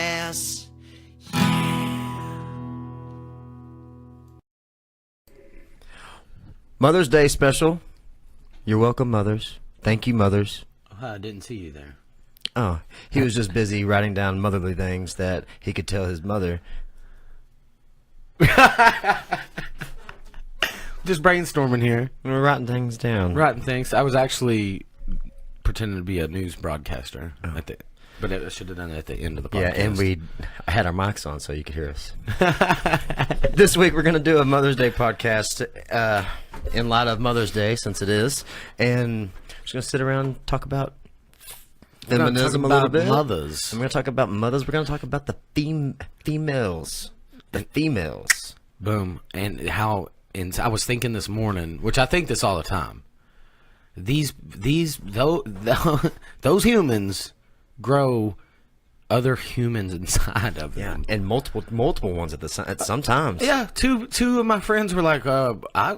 ass. Yeah. Mother's Day special. You're welcome, mothers. Thank you, mothers. Oh, I didn't see you there. Oh, he was just busy writing down motherly things that he could tell his mother. Just brainstorming here. We're writing things down. Writing things. I was actually pretending to be a news broadcaster at the, but I should have done it at the end of the podcast. Yeah, and we had our mics on so you could hear us. This week we're going to do a Mother's Day podcast in light of Mother's Day, since it is. And we're just going to sit around and talk about feminism a little bit. Mothers. I'm going to talk about mothers. We're going to talk about the females. The females. Boom. And how... And I was thinking this morning, which I think this all the time. Those humans grow other humans inside of them. Yeah, and multiple ones at sometimes. Yeah, two of my friends were like, I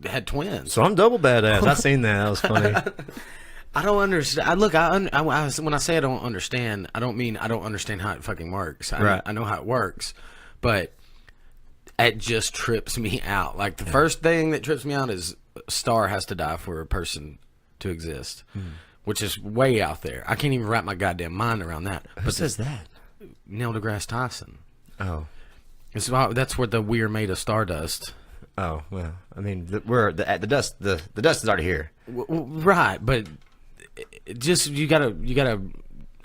had twins. So I'm double badass. I seen that. That was funny. I don't understand. When I say I don't understand, I don't mean I don't understand how it fucking works. I know how it works, but it just trips me out. Like, the first thing that trips me out is a star has to die for a person to exist, which is way out there. I can't even wrap my goddamn mind around that. Who says that? Neil deGrasse Tyson. Oh. That's where we are made of stardust. Oh, well, I mean, the dust is already here. Right, but you gotta.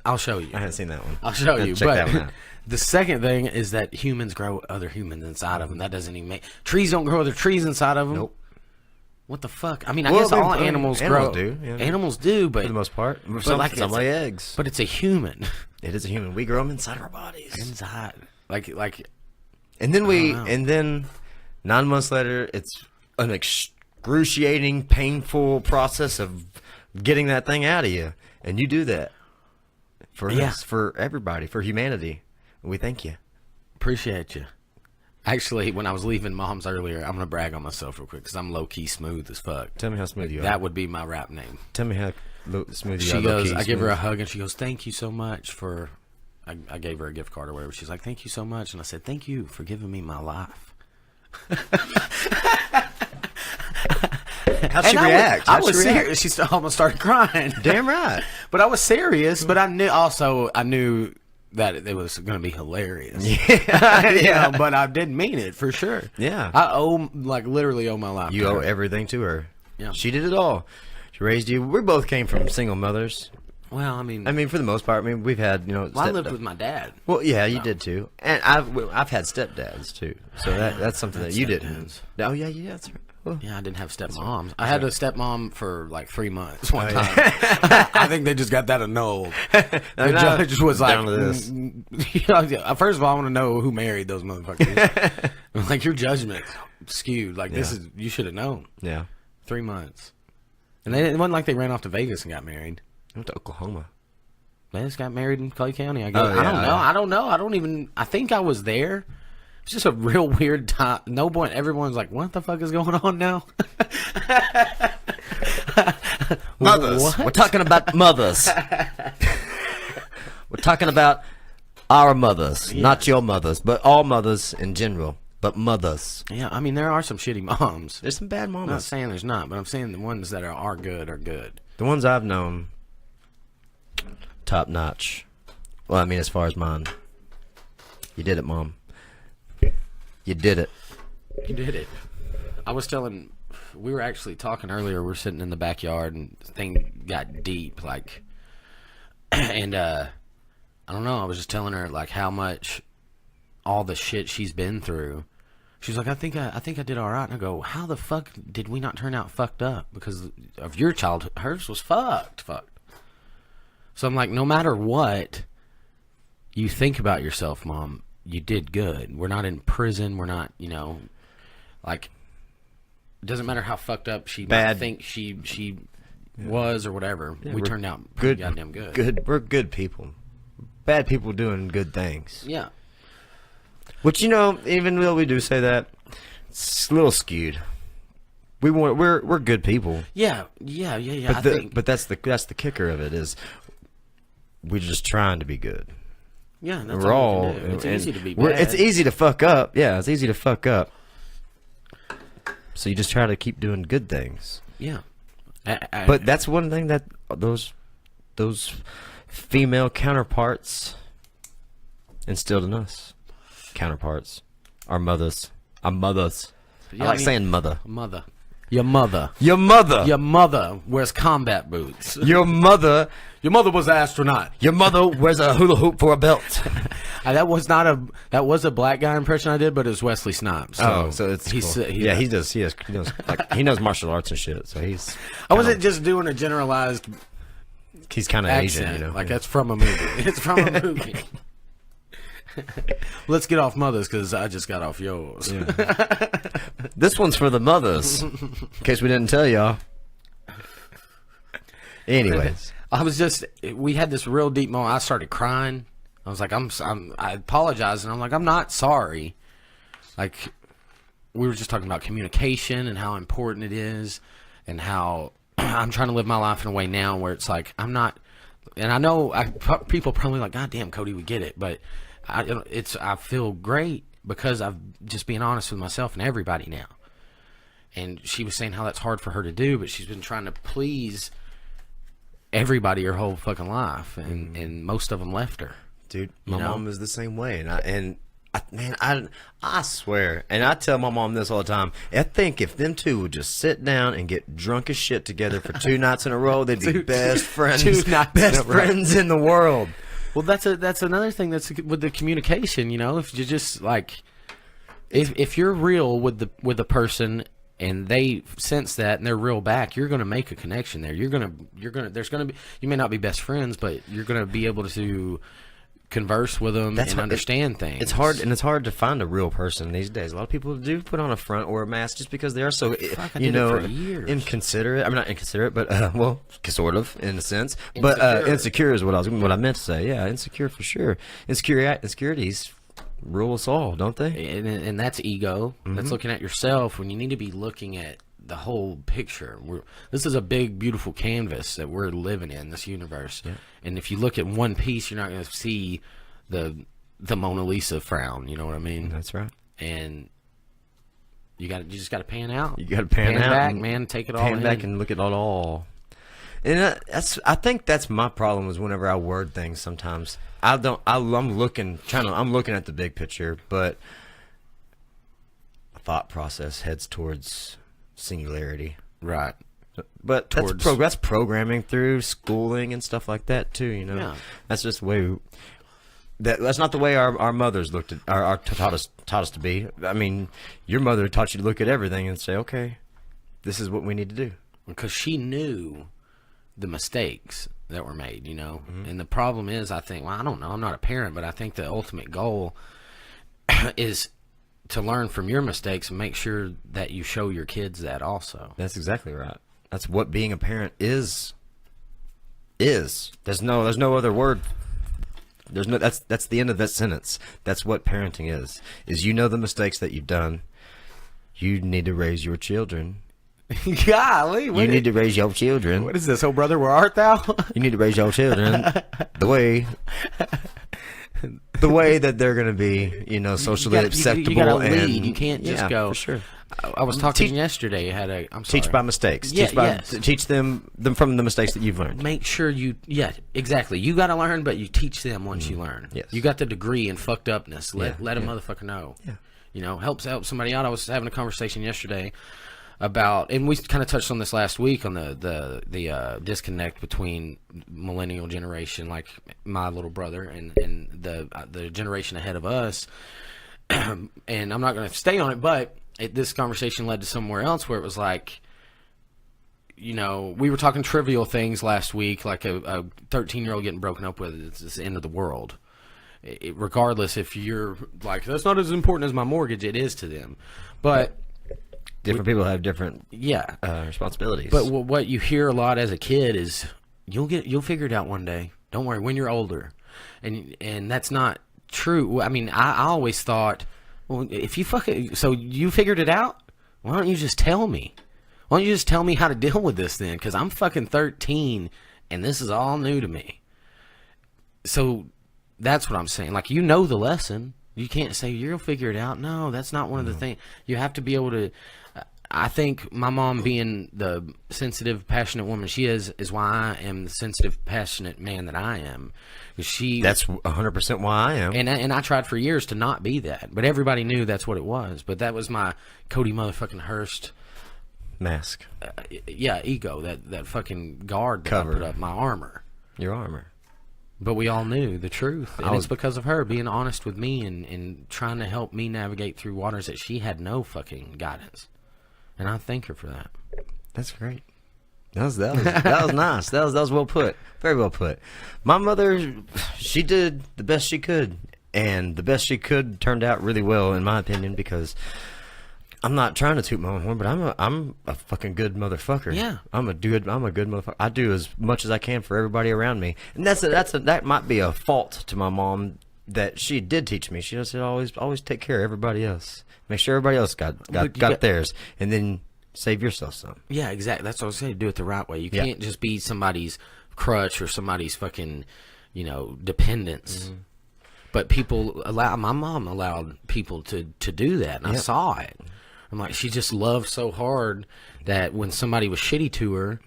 I'll show you. I haven't seen that one. I'll show you. Check that one out. The second thing is that humans grow other humans inside of them. That doesn't even make... Trees don't grow other trees inside of them. Nope. What the fuck? I mean, I guess all animals grow. Do. Yeah. Animals do, but... For the most part. Some lay eggs. But it's a human. It is a human. We grow them inside of our bodies. Inside. Like... And then 9 months later, it's an excruciating, painful process of getting that thing out of you. And you do that. For us, for everybody, for humanity. We thank you. Appreciate you. Actually, when I was leaving Mom's earlier, I'm going to brag on myself real quick because I'm low-key smooth as fuck. Tell me how smooth you are. That would be my rap name. Tell me how smooth you are. She goes, I give her a hug and she goes, thank you so much for... I gave her a gift card or whatever. She's like, thank you so much. And I said, thank you for giving me my life. How'd she react? I was serious. She almost started crying. Damn right. But I was serious. But I knew that it was going to be hilarious. Yeah. Yeah. But I didn't mean it for sure. Yeah. I literally owe my life. You owe everything to her. Yeah. She did it all. She raised you. We both came from single mothers. Well, I mean, for the most part, we've had, I lived with my dad. Well, yeah, you did too, and I've had stepdads too. So that's something that you didn't. Oh yeah, that's right. Well, yeah, I didn't have stepmoms. I had a stepmom for like 3 months one time. I think they just got that annulled. The judge was like, first of all, I want to know who married those motherfuckers. Like, your judgment skewed. Like, you should have known. Yeah. 3 months. And it wasn't like they ran off to Vegas and got married. I went to Oklahoma. They just got married in Clay County, I guess. I don't know. I think I was there. It's just a real weird time. No point. Everyone's like, what the fuck is going on now? Mothers. What? We're talking about mothers. We're talking about our mothers. Yeah. Not your mothers, but all mothers in general. But mothers. Yeah, I mean, there are some shitty moms. There's some bad mamas. I'm not saying there's not, but I'm saying the ones that are good are good. The ones I've known, top notch. Well, I mean, as far as mine. You did it, Mom. You did it. You did it. We were actually talking earlier. We're sitting in the backyard and the thing got deep, like, and I don't know. I was just telling her like how much all the shit she's been through. She's like, I think I did all right. And I go, how the fuck did we not turn out fucked up because of your childhood? Hers was fucked. So I'm like, no matter what you think about yourself, Mom, you did good. We're not in prison. We're not, like, it doesn't matter how fucked up she might think she was or whatever. Yeah, we turned out pretty goddamn good. Good. We're good people. Bad people doing good things. Yeah. Which, even though we do say that, it's a little skewed. We're good people. Yeah. But that's the kicker of it is we're just trying to be good. Yeah, that's we're all all. we can do. It's and easy to be It's bad. easy to fuck up. Yeah, it's easy to fuck up. So you just try to keep doing good things. Yeah. But that's one thing that those female counterparts instilled in us. Counterparts, our mothers. Yeah, I like saying mother. Mother. Your mother. Your mother. Your mother wears combat boots. Your mother. Your mother was an astronaut. Your mother wears a hula hoop for a belt. That was a black guy impression I did, but it was Wesley Snipes. So it's he's cool. he, Yeah, he knows like he knows martial arts and shit. So he's. I wasn't just doing a generalized He's kind of accent, Asian, you know. like that's from a movie. It's from a movie. Let's get off mothers because I just got off yours. Yeah. This one's for the mothers, in case we didn't tell y'all. Anyways, we had this real deep moment. I started crying. I was like, I apologize, and I'm like, I'm not sorry. Like, we were just talking about communication and how important it is, and how I'm trying to live my life in a way now where it's like I'm not. And I know people probably like, God damn, Cody, we get it, but I feel great because I'm just being honest with myself and everybody now. And she was saying how that's hard for her to do, but she's been trying to please everybody her whole fucking life, and most of them left her. dude, my mom is the same way, I swear, and I tell my mom this all the time. I think if them two would just sit down and get drunk as shit together for 2 nights in a row, they'd be best friends, best friends in the world. Well, that's another thing that's with the communication. You know, if you just like, if you're real with the person and they sense that and they're real back, you're gonna make a connection there. You're gonna there's gonna be, you may not be best friends, but you're gonna be able to converse with them and understand things. It's hard, and it's hard to find a real person these days. A lot of people do put on a front or a mask just because they are so, inconsiderate. I mean, not inconsiderate, but well, sort of in a sense. Insecure. But insecure is what I meant to say. Yeah, insecure for sure. Insecurities rule us all, don't they? And that's ego. Mm-hmm. That's looking at yourself when you need to be looking at the whole picture. This is a big, beautiful canvas that we're living in, this universe. Yeah. And if you look at one piece, you're not going to see the Mona Lisa frown. You know what I mean? That's right. And you just got to pan out. You got to pan out, back, man. Take it all in. Pan back and look at it all. And I think that's my problem is whenever I word things. Sometimes I'm looking at the big picture, but a thought process heads towards singularity, right? But that's programming through schooling and stuff like that too. You know, yeah. That's just the way. That's not the way our mothers looked at taught us to be. I mean, your mother taught you to look at everything and say, okay, this is what we need to do, because she knew the mistakes that were made. You know, mm-hmm. And the problem is, I think, well, I don't know, I'm not a parent, but I think the ultimate goal is to learn from your mistakes and make sure that you show your kids that also. That's exactly right. That's what being a parent is. There's no other word. That's the end of that sentence. That's what parenting is you know the mistakes that you've done. You need to raise your children. Golly, you need to raise your children. What is this, oh brother, where art thou? You need to raise your children the way that they're going to be, you know, socially acceptable. You got to lead. And you can't just go. For sure. I was talking yesterday. I'm sorry. Teach by mistakes. Yeah, teach them from the mistakes that you've learned. Make sure exactly. You got to learn, but you teach them once you learn. Yes. You got the degree in fucked upness. Let a motherfucker know. Yeah. You know, help somebody out. I was having a conversation yesterday about, and we kind of touched on this last week on the disconnect between millennial generation, like my little brother, and the generation ahead of us. And I'm not going to stay on it, but this conversation led to somewhere else where it was like, you know, we were talking trivial things last week, like a 13-year-old getting broken up with. It's the end of the world. Regardless if you're like, that's not as important as my mortgage, it is to them. But different people have different responsibilities. But what you hear a lot as a kid is you'll figure it out one day. Don't worry, when you're older. And that's not true. I mean, I always thought, well, if you so you figured it out, why don't you just tell me? Why don't you just tell me how to deal with this then? Because I'm fucking 13 and this is all new to me. So that's what I'm saying. Like, you know the lesson. You can't say you'll figure it out. No, that's not one of the things. You have to be able to. I think my mom, being the sensitive, passionate woman she is why I am the sensitive, passionate man that I am. That's 100% why I am. And I tried for years to not be that, but everybody knew that's what it was. But that was my Cody motherfucking Hurst mask. Ego. That fucking guard that Cover. I put up, my armor. Your armor. But we all knew the truth, and it's because of her being honest with me and trying to help me navigate through waters that she had no fucking guidance. And I thank her for that. That's great. That was nice. That was well put. Very well put. My mother, she did the best she could, and the best she could turned out really well, in my opinion, because I'm not trying to toot my own horn, but I'm a fucking good motherfucker. Yeah. I'm a good motherfucker. I do as much as I can for everybody around me, and that might be a fault to my mom that she did teach me. She just said always take care of everybody else. Make sure everybody else got theirs, and then save yourself some. Yeah, exactly. That's what I was saying. Do it the right way. You can't just be somebody's crutch or somebody's fucking, dependence. Mm-hmm. But my mom allowed people to do that, and I saw it. I'm like, she just loved so hard that when somebody was shitty to her,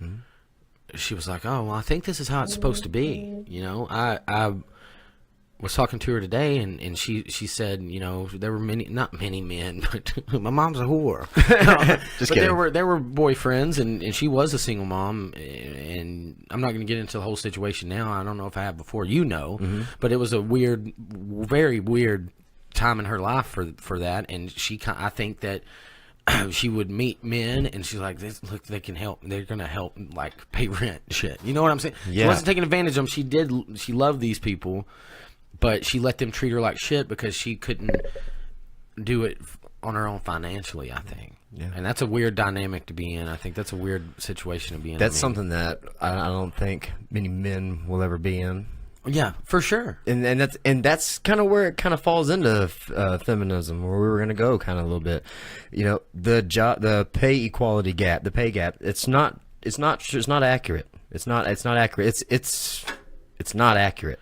she was like, oh, well, I think this is how it's supposed to be. I was talking to her today, and she said, there were not many men, but my mom's a whore. Just but kidding. there were boyfriends, and she was a single mom, and I'm not going to get into the whole situation now. I don't know if I have before, but it was a weird, very weird time in her life for that, and I think that she would meet men, and she's like, look, they can help. They're going to help, like, pay rent and shit. You know what I'm saying? Yeah. She wasn't taking advantage of them. She loved these people, but she let them treat her like shit because she couldn't do it on her own financially, I think. Yeah. And that's a weird dynamic to be in. I think that's a weird situation to be in. That's something that I don't think many men will ever be in. Yeah, for sure. And that's kind of where it kind of falls into feminism, where we were going to go kind of a little bit. The pay equality gap, the pay gap. It's not accurate. It's not accurate. It's not accurate.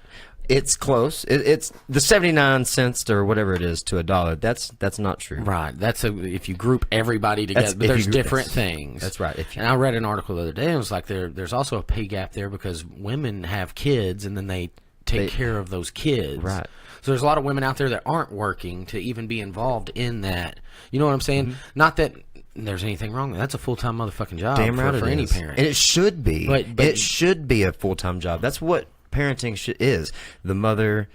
It's close. It's the 79 cents or whatever it is to a dollar. That's not true. Right. If you group everybody together, but there's different things. That's right. And I read an article the other day, and it was like there's also a pay gap there because women have kids, and then they take care of those kids. Right. So there's a lot of women out there that aren't working to even be involved in that. You know what I'm saying? Mm-hmm. Not that there's anything wrong. That's a full-time motherfucking job. Damn right for any parent. And it should be. But it should be a full-time job. That's what parenting is. The mother.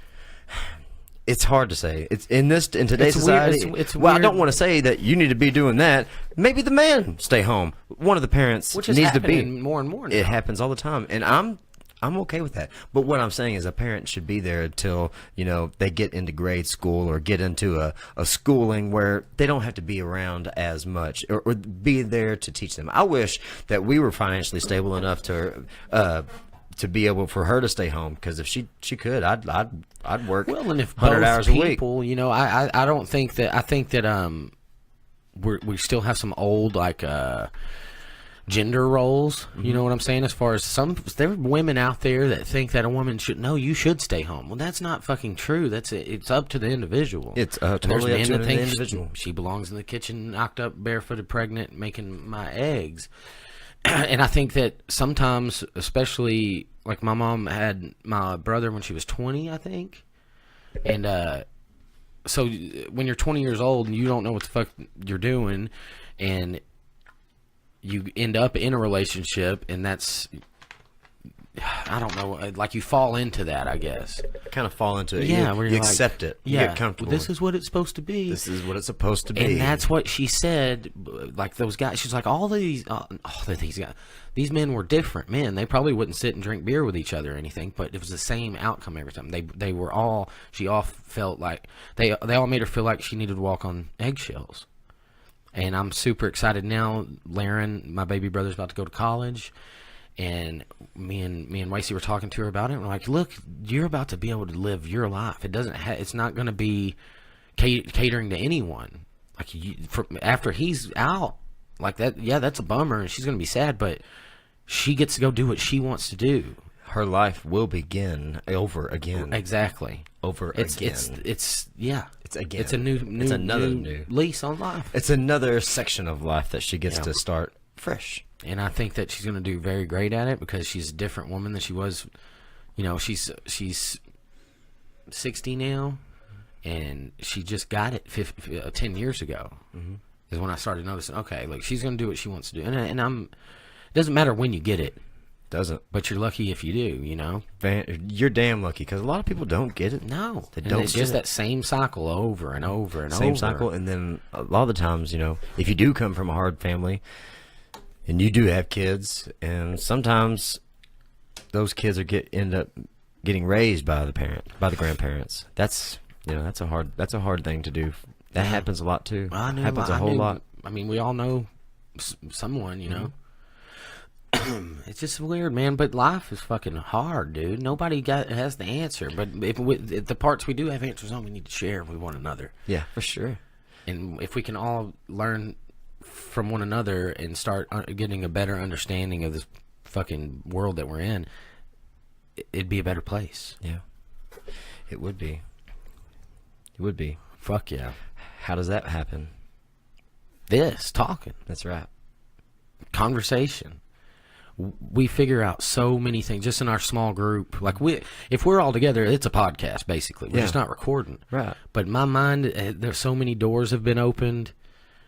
It's hard to say. It's in today's society. It's well, weird. I don't want to say that you need to be doing that. Maybe the man stay home. One of the parents Which is needs to be. happening more and more now. It happens all the time, and I'm okay with that. But what I'm saying is, a parent should be there until they get into grade school or get into a schooling where they don't have to be around as much or be there to teach them. I wish that we were financially stable enough to be able for her to stay home, because if she could, I'd work well, and if 100 both hours a week. people, I don't think that. I think that we still have some old gender roles. You know what I'm saying? As far as there are women out there that think that a woman you should stay home. Well, that's not fucking true. It's up to the individual. It's totally up to the individual. She belongs in the kitchen, knocked up, barefooted, pregnant, making my eggs. And I think that sometimes, especially like my mom had my brother when she was 20, I think. And so when you're 20 years old and you don't know what the fuck you're doing, and you end up in a relationship, and that's, I don't know, like you fall into that, I guess. Kind of fall into it. Yeah, you accept it. You get comfortable. Well, this is what it's supposed to be. This is what it's supposed to be. And that's what she said. Like those guys, she's like, all these guys, these men were different men. They probably wouldn't sit and drink beer with each other or anything, but it was the same outcome every time. They were all. She all felt like they all made her feel like she needed to walk on eggshells. And I'm super excited now. Laren, my baby brother's about to go to college. And me and Wasey were talking to her about it. And we're like, look, you're about to be able to live your life. It doesn't. It's not going to be catering to anyone. Like after he's out, like that. Yeah, that's a bummer, and she's going to be sad. But she gets to go do what she wants to do. her life will begin over again. Exactly. Over It's again. yeah. It's again. It's a new It's another new lease on life. It's another section of life that she gets to start fresh. And I think that she's going to do very great at it because she's a different woman than she was. You know, she's 60 now, and she just got it 10 years ago. Mm-hmm. Is when I started noticing. Okay, like she's going to do what she wants to do, and it doesn't matter when you get it. Doesn't. But you're lucky if you do. You know. You're damn lucky because a lot of people don't get it. No, they don't. It's just that same cycle over and over and over. Same cycle, and then a lot of the times, you know, if you do come from a hard family. And you do have kids, and sometimes those kids end up getting raised by the grandparents. That's a hard thing to do. That happens a lot too. Happens a whole lot. I mean, we all know someone, you know. It's just weird, man. But life is fucking hard, dude. Nobody has the answer. But if the parts we do have answers on, we need to share with one another. Yeah, for sure. And if we can all learn from one another and start getting a better understanding of this fucking world that we're in, it'd be a better place. Yeah, it would be. It would be. Fuck yeah. How does that happen? Talking. That's right. Conversation. We figure out so many things just in our small group. Like if we're all together, it's a podcast basically. We're just not recording. Right. But in my mind, there's so many doors have been opened.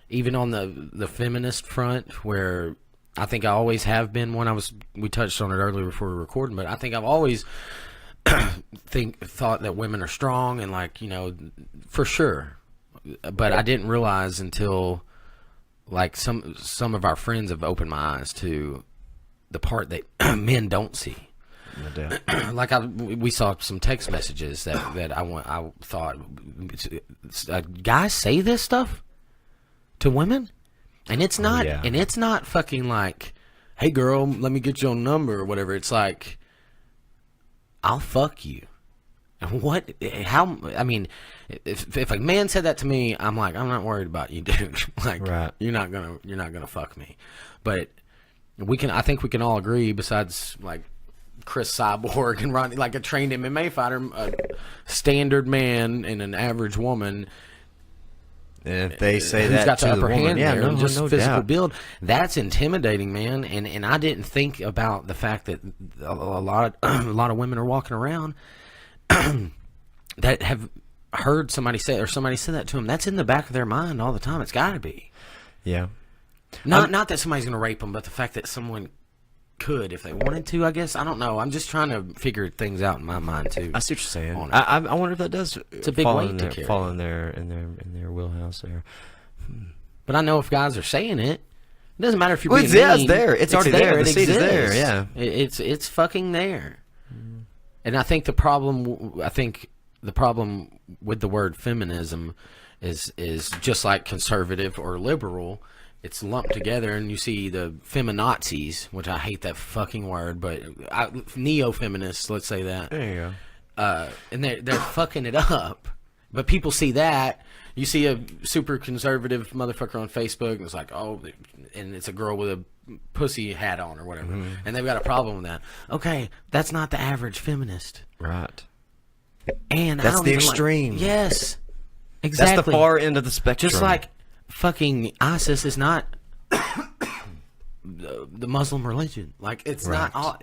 Even on the feminist front, where I think I always have been one. We touched on it earlier before we were recording, but I think I've always thought that women are strong and like, you know, for sure. But I didn't realize until like some of our friends have opened my eyes to the part that men don't see. No doubt. Like we saw some text messages that I thought, guys say this stuff to women, and it's not and it's not fucking like, hey girl, let me get your number or whatever. It's like, I'll fuck you. And I mean, if a man said that to me, I'm like, I'm not worried about you, dude. Like, right. you're not gonna fuck me. But I think we can all agree, besides like Chris Cyborg and Ronnie, like a trained MMA fighter, a standard man and an average woman. And if they say who's that got to the upper the woman, hand there, no, just no physical doubt. build, that's intimidating, man. And I didn't think about the fact that a lot of women are walking around that have heard somebody say, or somebody said that to them. That's in the back of their mind all the time. It's got to be. Yeah. Not that somebody's going to rape them, but the fact that someone could if they wanted to, I guess. I don't know. I'm just trying to figure things out in my mind too. I see what you're saying. I wonder if that does. It's a big weight to carry. Fall in their wheelhouse there. But I know if guys are saying it, it doesn't matter if you're being it's mean. there. It's already there. It The seed is exists. there. Yeah. It's fucking there. And I think the problem with the word feminism is just like conservative or liberal. It's lumped together, and you see the feminazis, which I hate that fucking word, but neo-feminists, let's say that. There you go. And they're fucking it up. But people see that. You see a super conservative motherfucker on Facebook, and it's like, oh, and it's a girl with a pussy hat on or whatever, and they've got a problem with that. Okay, that's not the average feminist. Right. And that's the extreme. Yes. Exactly. That's the far end of the spectrum. Just like fucking ISIS is not the Muslim religion. Like, it's not all.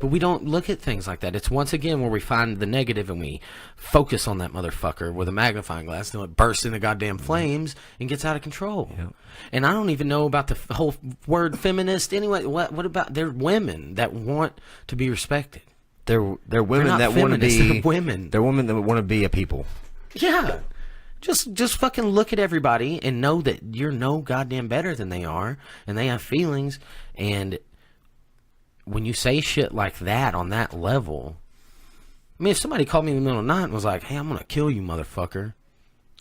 But we don't look at things like that. It's once again where we find the negative and we focus on that motherfucker with a magnifying glass until it bursts into goddamn flames and gets out of control. Yep. And I don't even know about the whole word feminist anyway. What about, they're women that want to be respected. They're women that want to be they're women. They're women that want to be a people. Yeah. Just fucking look at everybody and know that you're no goddamn better than they are, and they have feelings. And when you say shit like that on that level, I mean, if somebody called me in the middle of the night and was like, "Hey, I'm gonna kill you, motherfucker,"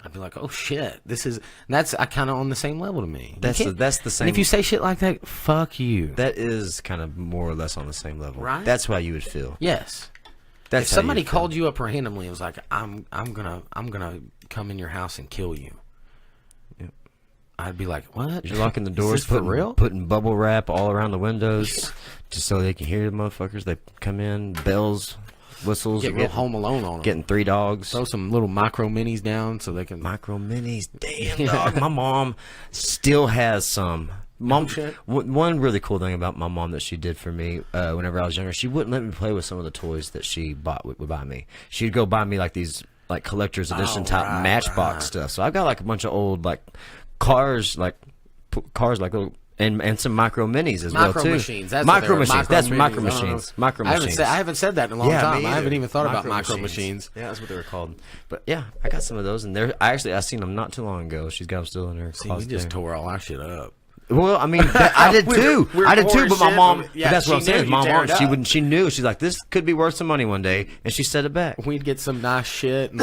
I'd be like, "Oh shit, that's kind of on the same level to me." That's the same. And if you say shit like that, fuck you. That is kind of more or less on the same level, right? That's how you would feel. Yes. That's if somebody called you up randomly and was like, I'm gonna come in your house and kill you. Yep. I'd be like, what? You're locking the Is doors, this for real? putting bubble wrap all around the windows, just so they can hear the motherfuckers. They come in, bells, whistles. Get real Home Alone on them. Getting 3 dogs. Throw some little micro minis down so they can. Micro minis, damn dog. My mom still has some. Mom, one really cool thing about my mom that she did for me whenever I was younger, she wouldn't let me play with some of the toys that she would buy me. She'd go buy me like these like collector's edition type Matchbox stuff. So I've got like a bunch of old like cars like little and some micro minis as well too. Machines. That's micro machines. That's minis. micro machines. Micro machines. I haven't said that in a long time. me I haven't either. even thought about Micro micro machines. Yeah, that's what they were called. But yeah, I got some of those, and I seen them not too long ago. She's got them still in her closet. We just there. tore all our shit up. Well, I mean, I did too. I did too. But my mom, yeah, that's what I'm she saying. knew My you tear mom, it up. she wouldn't. She knew. She's like, this could be worth some money one day, and she set it back. We'd get some nice shit and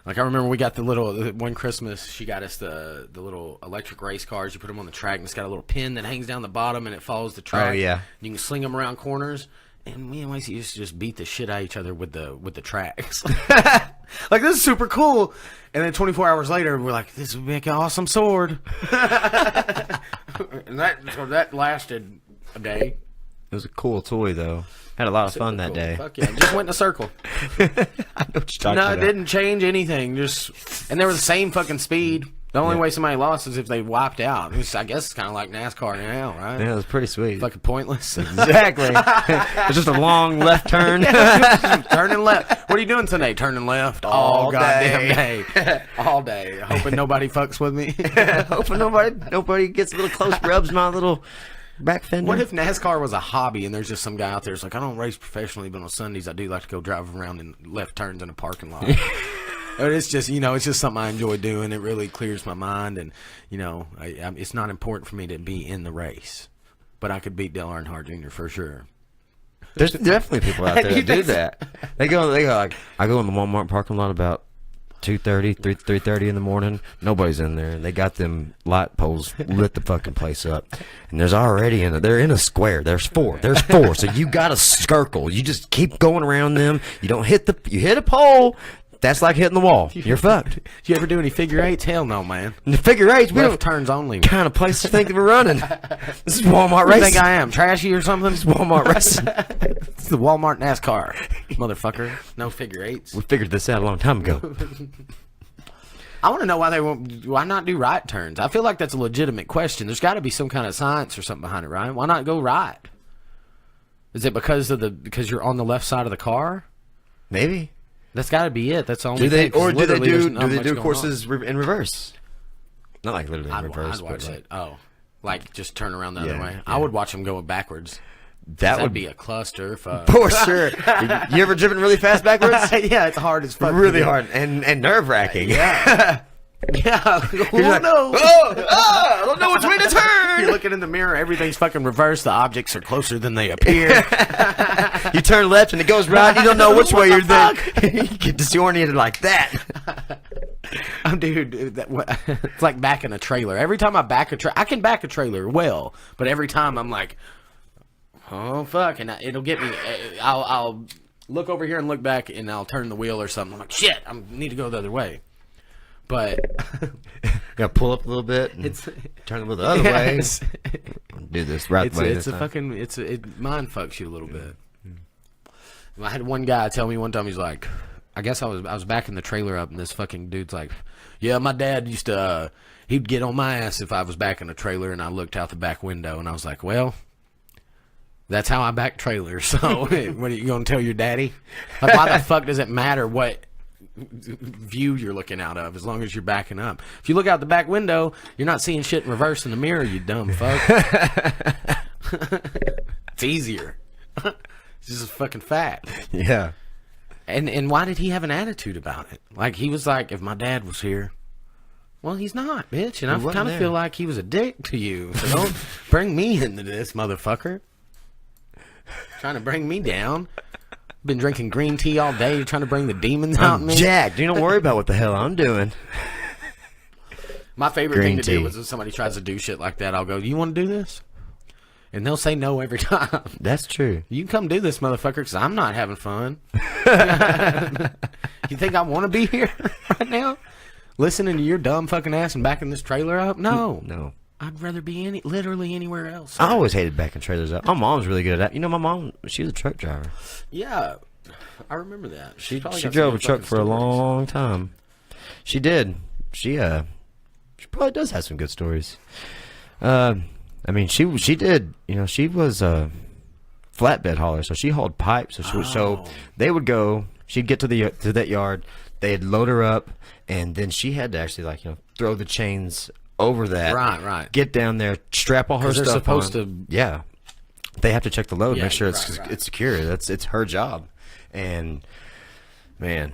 like I remember we got the little one Christmas she got us the little electric race cars. You put them on the track and it's got a little pin that hangs down the bottom and it follows the track. Oh yeah. And you can sling them around corners. And me and Lacey used to just beat the shit out of each other with the tracks. Like, this is super cool. And then 24 hours later, we're like, this would make an awesome sword. And that lasted a day. It was a cool toy though. Had a lot of fun that Cool. day. Fuck yeah. Just went in a circle. I know what you're talking No, about. it didn't change anything. And they were the same fucking speed. The only way somebody lost is if they wiped out. I guess it's kind of like NASCAR now, right? Yeah, it was pretty sweet. Fucking pointless. Exactly. It's just a long left turn. Turning left. What are you doing today? Turning left all goddamn day. All day. Hoping nobody fucks with me. Hoping nobody gets a little close, rubs my little back fender. What if NASCAR was a hobby and there's just some guy out there who's like, I don't race professionally, but on Sundays I do like to go drive around in left turns in a parking lot. But it's just, it's just something I enjoy doing. It really clears my mind, and it's not important for me to be in the race, but I could beat Dale Earnhardt Jr. for sure. There's definitely people out there that do that. They go like, I go in the Walmart parking lot about 2:30, 3:30 in the morning. Nobody's in there, and they got them light poles lit the fucking place up. And they're in a square. There's four. So you got a circle. You just keep going around them. You hit a pole. That's like hitting the wall. You're fucked. Do you ever do any figure eights? Hell no, man. And the figure eights, we Left don't turns only. kind of place to think that we're running. This is Walmart What do you racing. think I am? Trashy or something? It's Walmart racing. It's the Walmart NASCAR, motherfucker. No figure eights. We figured this out a long time ago. I want to know why not do right turns? I feel like that's a legitimate question. There's got to be some kind of science or something behind it, right? Why not go right? Is it because you're on the left side of the car? Maybe. That's got to be it. That's the only Do they thing, 'cause literally there's not do they much do going courses in reverse? Not like literally in on. reverse. I'd watch but it. Oh, like just turn around the other Yeah, way. yeah. I would watch them going backwards. That That'd be a cluster. for sure. You ever driven really fast backwards? Yeah, it's hard as fuck. Really hard and nerve wracking. Yeah. Yeah. Oh, like, no. I don't know which way to turn. You're looking in the mirror. Everything's fucking reversed. The objects are closer than they appear. You turn left and it goes right. You don't know which way you're there. You get disoriented like that. Dude, it's like backing a trailer. Every time I back a trailer, I can back a trailer well, but every time I'm like, oh fuck, and it'll get me. I'll look over here and look back, and I'll turn the wheel or something. I'm like, shit, I need to go the other way. But Gotta pull up a little bit. And turn the wheel the other way. Do this right way. It mind fucks you a little bit. I had one guy tell me one time, he's like, I guess I was backing the trailer up, and this fucking dude's like, yeah, my dad used to he'd get on my ass if I was backing a trailer and I looked out the back window, and I was like, well, that's how I back trailers. So what are you gonna tell your daddy? Like, why the fuck does it matter what view you're looking out of, as long as you're backing up? If you look out the back window, you're not seeing shit in reverse in the mirror, you dumb fuck. It's easier. It's just a fucking fact. Yeah. And why did he have an attitude about it? Like, he was like, if my dad was here. Well, he's not, bitch. And I wasn't kind of there. feel like he was a dick to you. So don't bring me into this, motherfucker. Trying to bring me down. Been drinking green tea all day. You're trying to bring the demons out in me. Jack, you don't worry about what the hell I'm doing. My favorite Green thing to tea. do is if somebody tries to do shit like that, I'll go, you want to do this? And they'll say no every time. That's true. You can come do this, motherfucker, because I'm not having fun. You think I want to be here right now? listening to your dumb fucking ass and backing this trailer up? No. No. I'd rather be literally anywhere else. I always hated backing trailers up. My mom's really good at that. You know, my mom, she was a truck driver. Yeah, I remember that. She probably got drove some a truck fucking for a stories. long time. She did. She probably does have some good stories. I mean, she did. You know, she was a flatbed hauler, so she hauled pipes. So they would go. She'd get to that yard. They'd load her up, and then she had to actually throw the chains over that. Right. Get down there, strap all her stuff. They're supposed on. to. Yeah. They have to check the load, Yeah, make sure right. it's secure. It's her job, and man.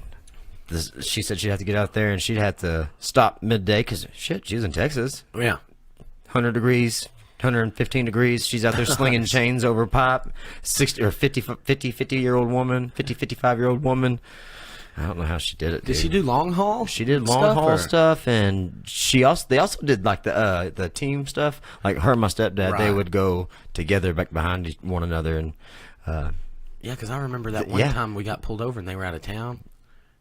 She said she'd have to get out there and she'd have to stop midday because shit, she's in Texas. Yeah. 100 degrees, 115 degrees. She's out there slinging chains over a pipe. 50 year old woman, 55-year-old woman. I don't know how she did it. Did she do long haul? She did long haul stuff, and they also did like the team stuff. Like her and my stepdad, they would go together back behind one another, and yeah, because I remember that one time we got pulled over and they were out of town.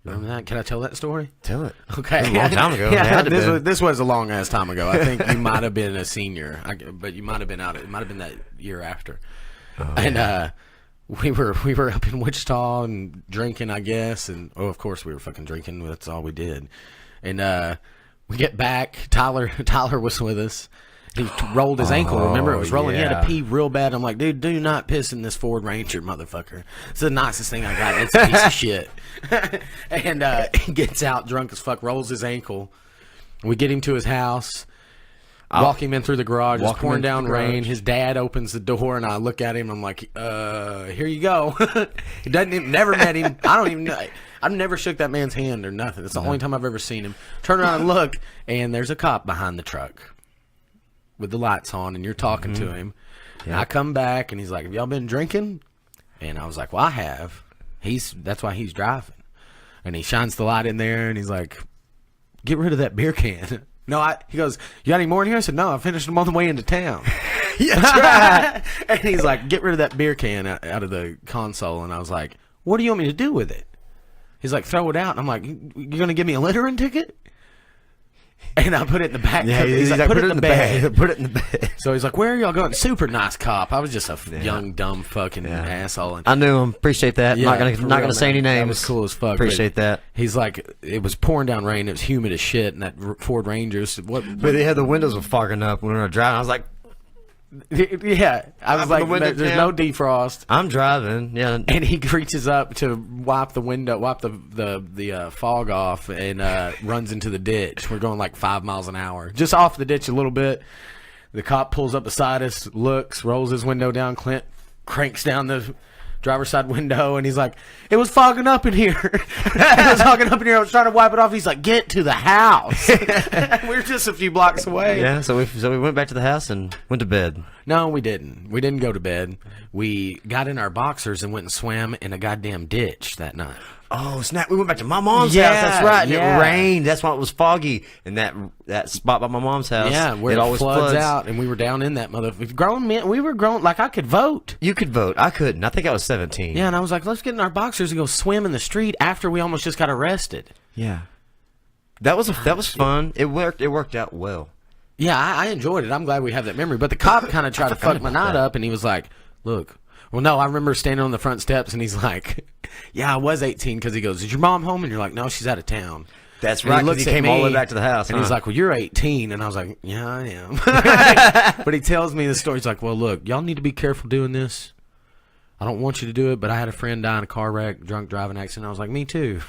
Remember that? Can I tell that story? Tell it. Okay. It was a long time ago. Yeah, this was a long ass time ago. I think you might have been a senior, but you might have been out. It might have been that year after. And we were up in Wichita and drinking, I guess, and of course we were fucking drinking. That's all we did. And we get back. Tyler was with us. He rolled his ankle. Remember, it was rolling. He had to pee real bad. I'm like, dude, do not piss in this Ford Ranger, motherfucker. It's the nicest thing I got. It's a piece of shit. And he gets out drunk as fuck, rolls his ankle. We get him to his house, walk him in through the garage. It's pouring down rain. His dad opens the door, and I look at him. I'm like, here you go. He never met him. I don't even know. I've never shook that man's hand or nothing. It's the only time I've ever seen him. Turn around and look, and there's a cop behind the truck with the lights on, and you're talking to him. And I come back, and he's like, have y'all been drinking? And I was like, well, I have. That's why he's driving. And he shines the light in there, and he's like, get rid of that beer can. He goes, you got any more in here? I said, no, I finished them on the way into town. Yeah, that's right. And he's like, get rid of that beer can out of the console. And I was like, what do you want me to do with it? He's like, throw it out. And I'm like, you're going to give me a littering ticket? And I put it in the back. Yeah, he's like, put it in the bed. Put it in the bed. So he's like, where are y'all going? Super nice cop. I was just a young, dumb fucking asshole. And I knew him. Appreciate that. Yeah, not gonna say any names. That was cool as fuck. Appreciate that. He's like, it was pouring down rain. It was humid as shit. And that Ford Rangers. But they had the windows were fogging up when we were driving. I was like, yeah. I was like, there's no defrost. I'm driving. Yeah. And he reaches up to wipe the fog off, and runs into the ditch. We're going like 5 miles an hour, just off the ditch a little bit. The cop pulls up beside us, looks, rolls his window down. Clint cranks down the driver's side window, and he's like, it was fogging up in here. It was fogging up in here. I was trying to wipe it off. He's like, get to the house. We're just a few blocks away. Yeah, so we went back to the house and went to bed. No, we didn't. We didn't go to bed. We got in our boxers and went and swam in a goddamn ditch that night. Oh, snap. We went back to my mom's house. That's right. And it rained. That's why it was foggy. And that spot by my mom's house. Yeah, where it always floods out. And we were down in that motherfucker. Grown men. We were grown. Like, I could vote. You could vote. I couldn't. I think I was 17. Yeah, and I was like, let's get in our boxers and go swim in the street after we almost just got arrested. Yeah. That was fun. It worked out well. Yeah, I enjoyed it. I'm glad we have that memory. But the cop kind of tried to fuck my night up, and he was like, look. Well, no, I remember standing on the front steps, and he's like, yeah, I was 18, because he goes, is your mom home? And you're like, no, she's out of town. That's right, because he came all the way back to the house. And he's like, well, you're 18. And I was like, yeah, I am. But he tells me the story. He's like, well, look, y'all need to be careful doing this. I don't want you to do it, but I had a friend die in a car wreck, drunk driving accident. I was like, me too.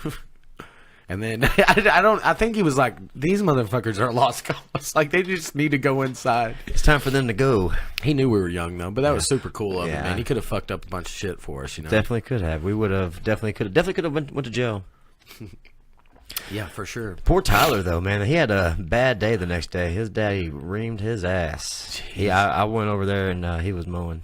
And then I think he was like, these motherfuckers are lost cause. Like, they just need to go inside. It's time for them to go. He knew we were young, though, but that was super cool of him, man. He could have fucked up a bunch of shit for us, you know. Definitely could have. We would have definitely could have went to jail. Yeah, for sure. Poor Tyler, though, man. He had a bad day the next day. His daddy reamed his ass. I went over there, and he was mowing.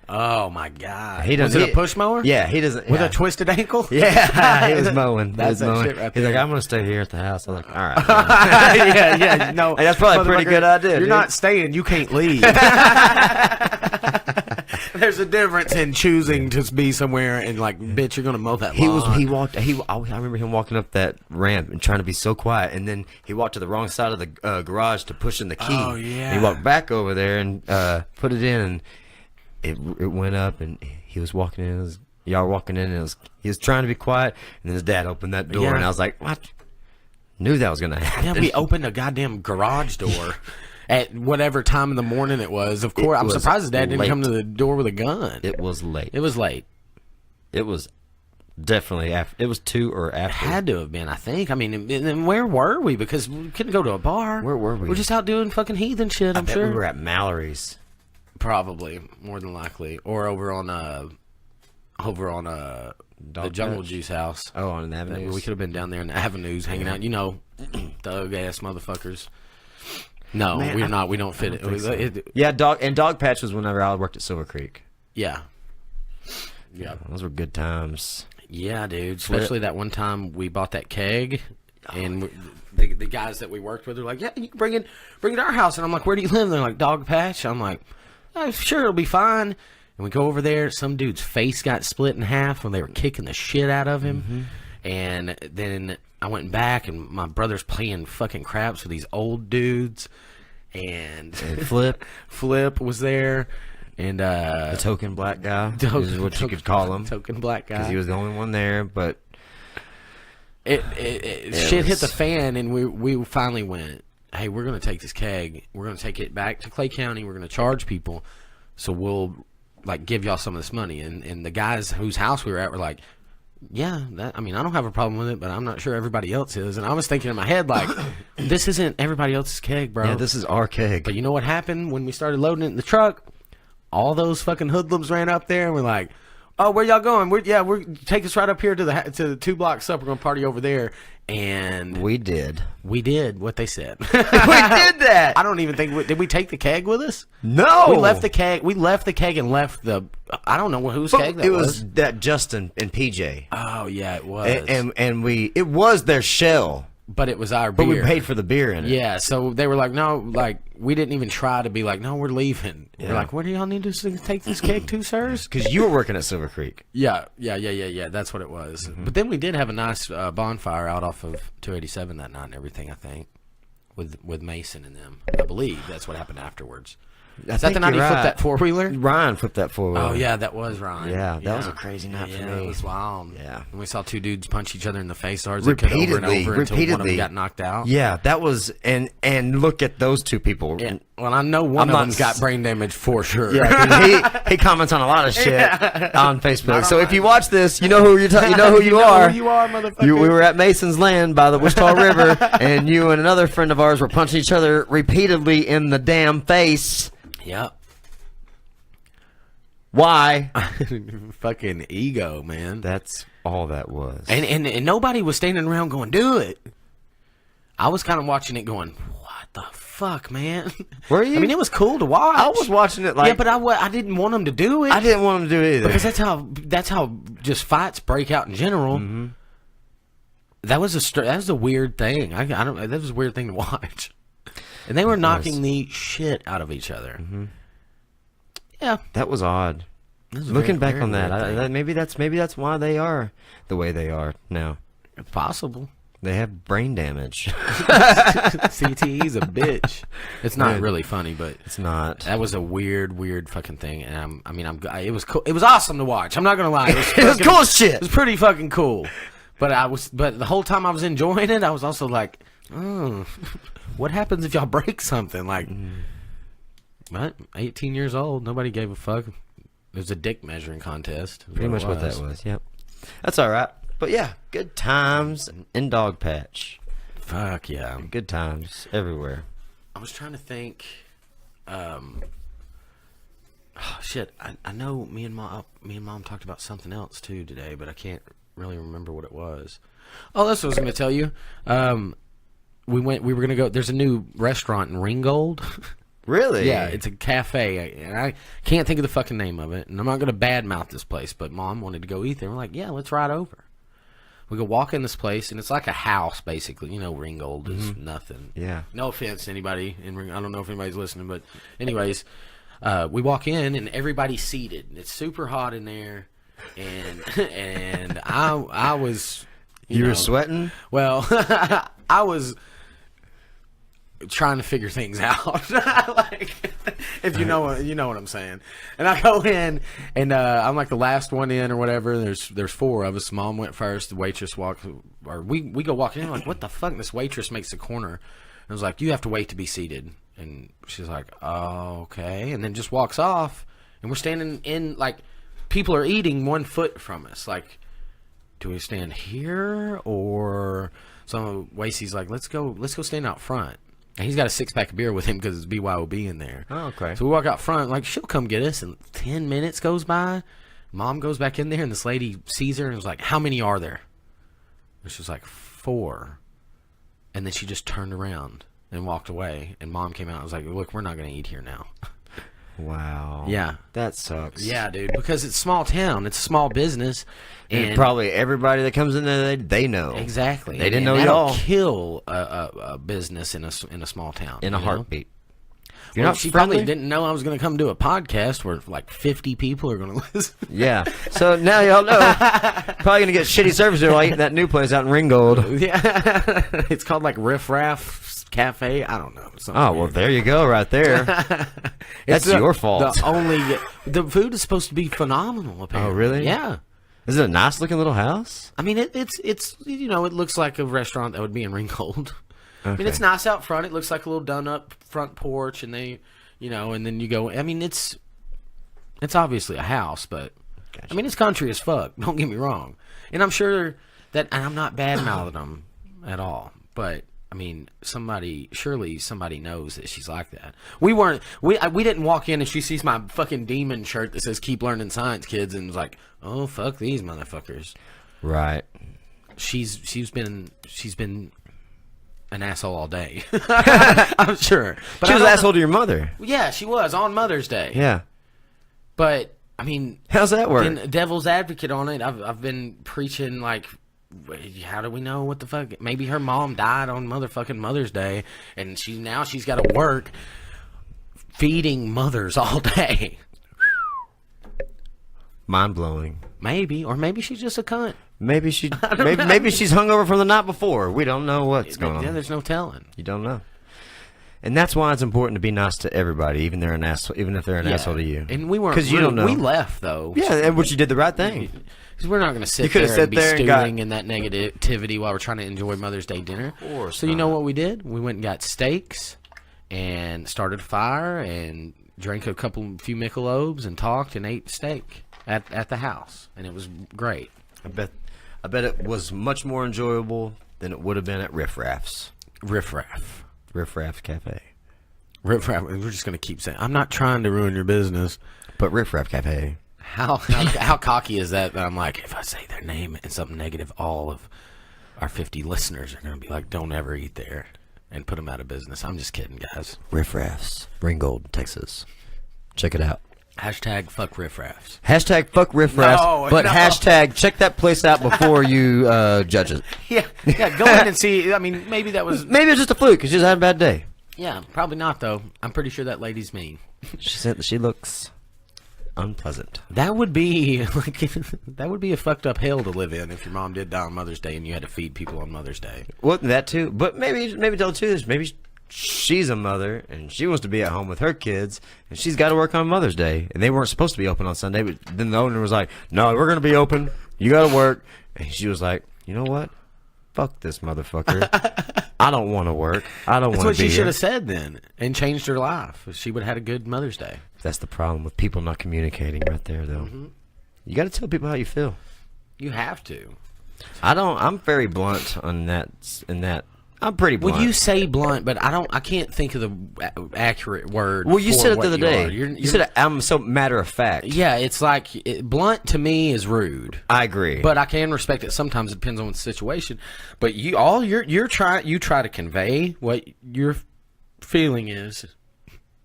Oh my God! Was it a push mower? Yeah, he doesn't. With a twisted ankle? Yeah, he was mowing. That's that shit right there. He's like, I'm gonna stay here at the house. I was like, all right. yeah. No, hey, that's probably a pretty good idea. You're not staying. You can't leave. There's a difference in choosing to be somewhere and like, bitch, you're gonna mow that He lawn. I remember him walking up that ramp and trying to be so quiet, and then he walked to the wrong side of the garage to push in the key. Oh, yeah. And he walked back over there and put it in, and it went up, and he was walking in. Y'all were walking in, and he was trying to be quiet, and then his dad opened that door, Yeah. and I was like, what? Knew that was gonna happen. Yeah, we opened a goddamn garage door at whatever time in the morning it was. Of course, I'm was surprised his dad didn't late. come to the door with a gun. It was late. It was late. It was definitely after. It was 2 or after. Had to have been, I think. I mean, and where were we? Because we couldn't go to a bar. Where were we? We're just out doing fucking heathen shit, I I'm bet sure. we were at Mallory's. Probably, more than likely. Or over on the Dog Jungle Patch? Juice house. Oh, on the avenues. We could have been down there in the avenues hanging out. You know, thug ass motherfuckers. No, Man, we're not. We don't fit it. Yeah, Dog Patch was whenever I worked at Silver Creek. Yeah. Yeah. Those were good times. Yeah, dude. Especially that one time we bought that keg, and the guys that we worked with are like, "Yeah, you can bring it to our house." And I'm like, "Where do you live?" And they're like, "Dog Patch." I'm like, "Oh, sure, it'll be fine." And we go over there. Some dude's face got split in half when they were kicking the shit out of him. Mm-hmm. And then I went back, and my brother's playing fucking craps with these old dudes. And Flip was there. And The token black guy, is what you could call him. Token black guy. Because he was the only one there, but shit hit the fan, and we finally went, hey, we're going to take this keg. We're going to take it back to Clay County. We're going to charge people. So we'll, like, give y'all some of this money. And the guys whose house we were at were like, yeah, I don't have a problem with it, but I'm not sure everybody else is. And I was thinking in my head, like, this isn't everybody else's keg, bro. yeah, this is our keg. But you know what happened when we started loading it in the truck? All those fucking hoodlums ran up there and were like, "Oh, where y'all going? We're take us right up here to the 2 blocks up. We're gonna party over there." And we did what they said. we did that. I don't even think did we take the keg with us? No, We left the keg. We left the keg and left the. I don't know whose keg that it was. was that Justin and PJ, Oh yeah, it was. and it was their shell, but it was our but beer. we paid for the beer in it. Yeah, so they were like, no, like we didn't even try to be like, no, we're leaving. We're like, where do y'all need to take this keg to, sirs? Because you were working at Silver Creek. Yeah. That's what it was. But then we did have a nice bonfire out off of 287 that night and everything. I think with Mason and them. I believe that's what happened afterwards. Is that the night he flipped that 4-wheeler? Ryan flipped that 4-wheeler. Oh yeah, that was Ryan. Yeah, that was a crazy night for me. It was wild. Yeah. And we saw 2 dudes punch each other in the face hard as they could over and over until one of them got knocked out. Yeah, that was and look at those 2 people. Yeah. Well, I know one of them's got brain damage for sure. Yeah, 'cause he comments on a lot of shit on Facebook. So if you watch this, you know who you know who you are. You are, motherfucker. We were at Mason's Land by the Wichita River, and you and another friend of ours were punching each other repeatedly in the damn face. Yep. Why? Fucking ego, man. That's all that was. And nobody was standing around going, do it. I was kind of watching it going, what the fuck, man? Were you? I mean, it was cool to watch. I was watching it like... Yeah, but I didn't want them to do it. I didn't want him to do it either. Because that's how just fights break out in general. Mm-hmm. That was a weird thing. That was a weird thing to watch. And they were knocking the shit out of each other. Mm-hmm. Yeah. That was odd. Looking back on that, maybe that's why they are the way they are now. It's possible. They have brain damage. CTE's a bitch. It's not really funny, but It's not. that was a weird fucking thing. And it was cool. It was awesome to watch. I'm not gonna lie. It was cool as shit. It was pretty fucking cool. But the whole time I was enjoying it, I was also like, oh, what happens if y'all break something? Like, what? 18 years old, nobody gave a fuck. It was a dick measuring contest. Pretty much what that was. Yep. That's all right. But yeah, good times in Dog Patch. Fuck yeah. Good times everywhere. I was trying to think. Shit. I know me and mom talked about something else too today, but I can't really remember what it was. Oh, that's what I was going to tell you. We were going to go. There's a new restaurant in Ringgold. Really? Yeah, it's a cafe, and I can't think of the fucking name of it. And I'm not going to badmouth this place, but Mom wanted to go eat there. We're like, yeah, let's ride over. We go walk in this place, and it's like a house, basically. You know, Ringgold is nothing. Yeah. No offense to anybody in Ringgold. I don't know if anybody's listening, but anyways, we walk in and everybody's seated. It's super hot in there, and I was You know, were sweating? Well, I was trying to figure things out. Like, if you know what I'm saying. And I go in and I'm like the last one in or whatever. There's four of us. Mom went first. The waitress walked, or we go walking in like, what the fuck? This waitress makes the corner. And I was like, you have to wait to be seated. And she's like, oh, okay. And then just walks off. And we're standing in, like, people are eating 1 foot from us. Like, do we stand here? Or so Wasey's like, let's go stand out front. And he's got a 6-pack of beer with him because it's BYOB in there. Oh, okay. So we walk out front, like, she'll come get us, and 10 minutes goes by. Mom goes back in there, and this lady sees her and was like, how many are there? And she was like, 4. And then she just turned around and walked away. And Mom came out and was like, look, we're not going to eat here now. Wow. Yeah. That sucks. Yeah, dude, because it's a small town. It's a small business. And probably everybody that comes in there, they know. Exactly. They didn't know that'll y'all. Kill a business in a small town. In a heartbeat. If you're Well, not she friendly, probably didn't know I was going to come do a podcast where like 50 people are going to listen. Yeah. So now y'all know. Probably going to get shitty service there while eating that new place out in Ringgold. Yeah. It's called like Riff Raff Cafe. I don't know. Oh, well, there you go right there. That's your fault. The food is supposed to be phenomenal, apparently. Oh, really? Yeah. Is it a nice looking little house? I mean, it's it looks like a restaurant that would be in Ringgold. Okay. I mean, it's nice out front. It looks like a little done up front porch, and and then you go. I mean, it's obviously a house, but Gotcha. I mean, it's country as fuck. Don't get me wrong. And I'm sure that, and I'm not bad mouthing them at all, but I mean, surely somebody knows that she's like that. We didn't walk in and she sees my fucking demon shirt that says "Keep learning science, kids," and was like, "Oh, fuck these motherfuckers." Right. She's been an asshole all day. I'm sure. But She was an asshole to your mother. Yeah, she was on Mother's Day. Yeah. But I mean, How's that work? been devil's advocate on it. I've been preaching like, how do we know what the fuck? Maybe her mom died on motherfucking Mother's Day, and she's got to work feeding mothers all day. Mind blowing. Maybe, or maybe she's just a cunt. Maybe she's hungover from the night before. We don't know what's going Yeah, on. there's no telling. You don't know. And that's why it's important to be nice to everybody, even if they're an asshole to you. And we weren't, because you don't know. We left though. Yeah, and which you did the right thing. Because we're not going to sit You could've there sat and be there and stewing in that negativity while we're trying to enjoy Mother's Day dinner. Of course So you know not. what we did? We went and got steaks and started a fire and drank a few Michelobes and talked and ate steak at the house, and it was great. I bet it was much more enjoyable than it would have been at Riff Raff's. Riff Raff. Riff Raff's Cafe. Riff Raff. We're just going to keep saying, I'm not trying to ruin your business. But Riff Raff Cafe. How cocky is that I'm like, if I say their name and something negative, all of our 50 listeners are going to be like, don't ever eat there, and put them out of business. I'm just kidding, guys. Riff Raff's. Ringgold, Texas. Check it out. Hashtag fuck Riff Raffs. Hashtag fuck Riff Raffs. No, but no. hashtag check that place out before you judge it. Yeah, go in and see. I mean, maybe that was... Maybe it's just a fluke. She just had a bad day. Yeah, probably not, though. I'm pretty sure that lady's mean. She said she looks unpleasant. That would be like that would be a fucked up hell to live in if your mom did die on Mother's Day and you had to feed people on Mother's Day. Well, that too. But maybe tell the truth. Maybe she's a mother and she wants to be at home with her kids, and she's got to work on Mother's Day, and they weren't supposed to be open on Sunday. But then the owner was like, "No, we're going to be open. You got to work." And she was like, "You know what? Fuck this motherfucker. I don't want to work. I don't want to be here." That's what she should have said then, and changed her life. She would have had a good Mother's Day. That's the problem with people not communicating right there, though. Mm-hmm. You got to tell people how you feel. You have to. I don't. I'm very blunt on that. In that, I'm pretty blunt. Well, you say blunt, but I can't think of the accurate word. Well, you for said it what the other you day. are. You said I'm so matter of fact. Yeah, it's like blunt to me is rude. I agree. But I can respect it. Sometimes it depends on the situation. But you try to convey what your feeling is,